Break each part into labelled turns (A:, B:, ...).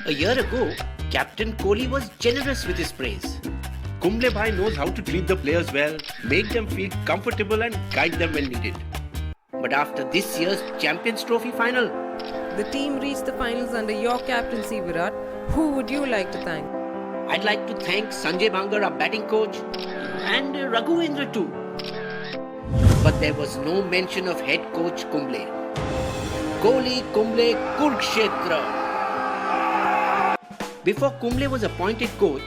A: A year ago, Captain Kohli was generous with his praise.
B: Kumble bhai knows how to treat the players well, make them feel comfortable and guide them when needed.
A: But after this year's Champions Trophy final,
C: the team reached the finals under your captaincy, Virat. Who would you like to thank?
A: I'd like to thank Sanjay Bangar, our batting coach, and Raghavendra too. But there was no mention of head coach Kumble. Kohli Kumble Kurukshetra. Before Kumble was appointed coach,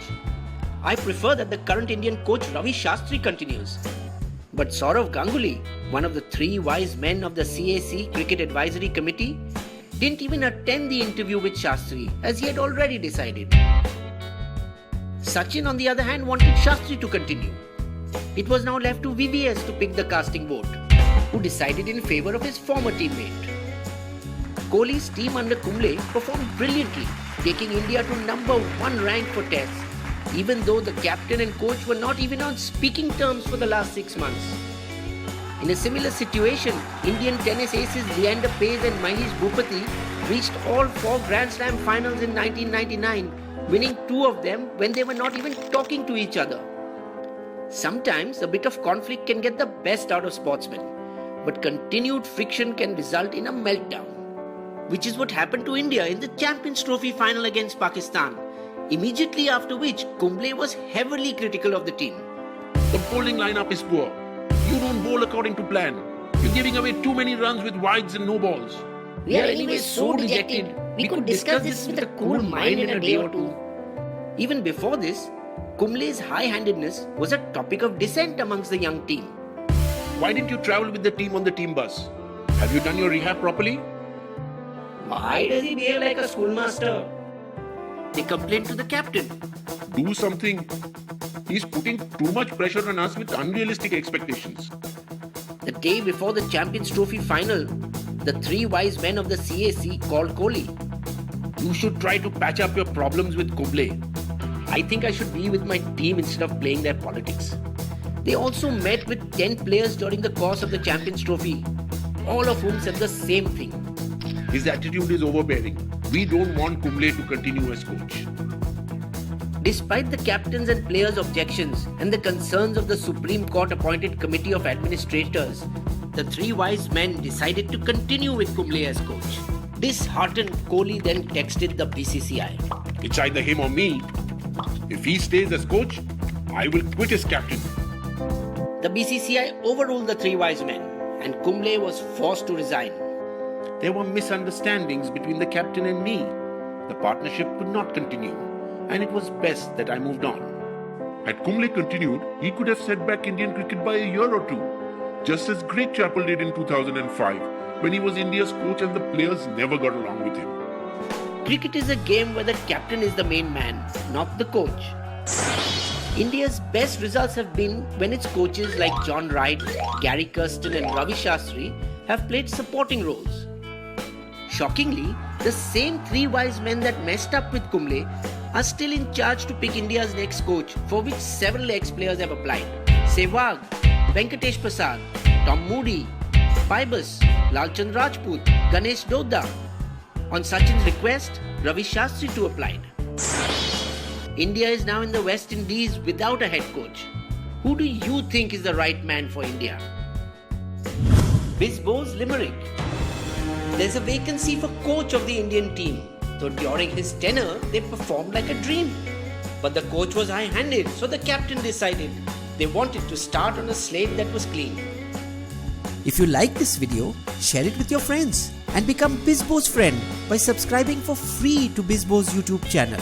A: I prefer that the current Indian coach Ravi Shastri continues. But Sourav Ganguly, one of the three wise men of the CAC Cricket Advisory Committee, didn't even attend the interview with Shastri as he had already decided. Sachin, on the other hand, wanted Shastri to continue. It was now left to VVS to pick the casting vote, who decided in favour of his former teammate. Kohli's team under Kumble performed brilliantly, taking India to number 1 rank for tests, even though the captain and coach were not even on speaking terms for the last 6 months. In a similar situation, Indian tennis aces Leander Paes and Mahesh Bhupathi reached all 4 Grand Slam finals in 1999, winning 2 of them when they were not even talking to each other. Sometimes a bit of conflict can get the best out of sportsmen, but continued friction can result in a meltdown, which is what happened to India in the Champions Trophy final against Pakistan, immediately after which Kumble was heavily critical of the team.
B: The bowling lineup is poor. You don't bowl according to plan. You're giving away too many runs with wides and no balls.
A: We are anyway so dejected. We could discuss this with a cool mind in a day or two. Even before this, Kumble's high-handedness was a topic of dissent amongst the young team.
B: Why didn't you travel with the team on the team bus? Have you done your rehab properly?
A: Why does he behave like a schoolmaster? They complained to the captain.
B: Do something. He's putting too much pressure on us with unrealistic expectations.
A: The day before the Champions Trophy final, the 3 wise men of the CAC called Kohli.
B: You should try to patch up your problems with Kumble.
A: I think I should be with my team instead of playing their politics. They also met with 10 players during the course of the Champions Trophy, all of whom said the same thing.
B: His attitude is overbearing. We don't want Kumble to continue as coach.
A: Despite the captain's and players' objections and the concerns of the Supreme Court appointed Committee of Administrators, the 3 wise men decided to continue with Kumble as coach. Disheartened, Kohli then texted the BCCI.
B: It's either him or me. If he stays as coach, I will quit as captain.
A: The BCCI overruled the 3 wise men and Kumble was forced to resign.
B: There were misunderstandings between the captain and me. The partnership could not continue, and it was best that I moved on. Had Kumble continued, he could have set back Indian cricket by a year or 2, just as Greg Chappell did in 2005, when he was India's coach and the players never got along with him.
A: Cricket is a game where the captain is the main man, not the coach. India's best results have been when its coaches like John Wright, Gary Kirsten and Ravi Shastri have played supporting roles. Shockingly, the same 3 wise men that messed up with Kumble are still in charge to pick India's next coach, for which several ex-players have applied. Sehwag, Venkatesh Prasad, Tom Moody, Pybus, Lalchand Rajput, Ganesh Dodda. On Sachin's request, Ravi Shastri too applied. India is now in the West Indies without a head coach. Who do you think is the right man for India? Bisbo Limerick. There's a vacancy for coach of the Indian team, though during his tenure, they performed like a dream. But the coach was high-handed, so the captain decided they wanted to start on a slate that was clean.
D: If you like this video, share it with your friends and become Bisbo's friend by subscribing for free to Bisbo's YouTube channel.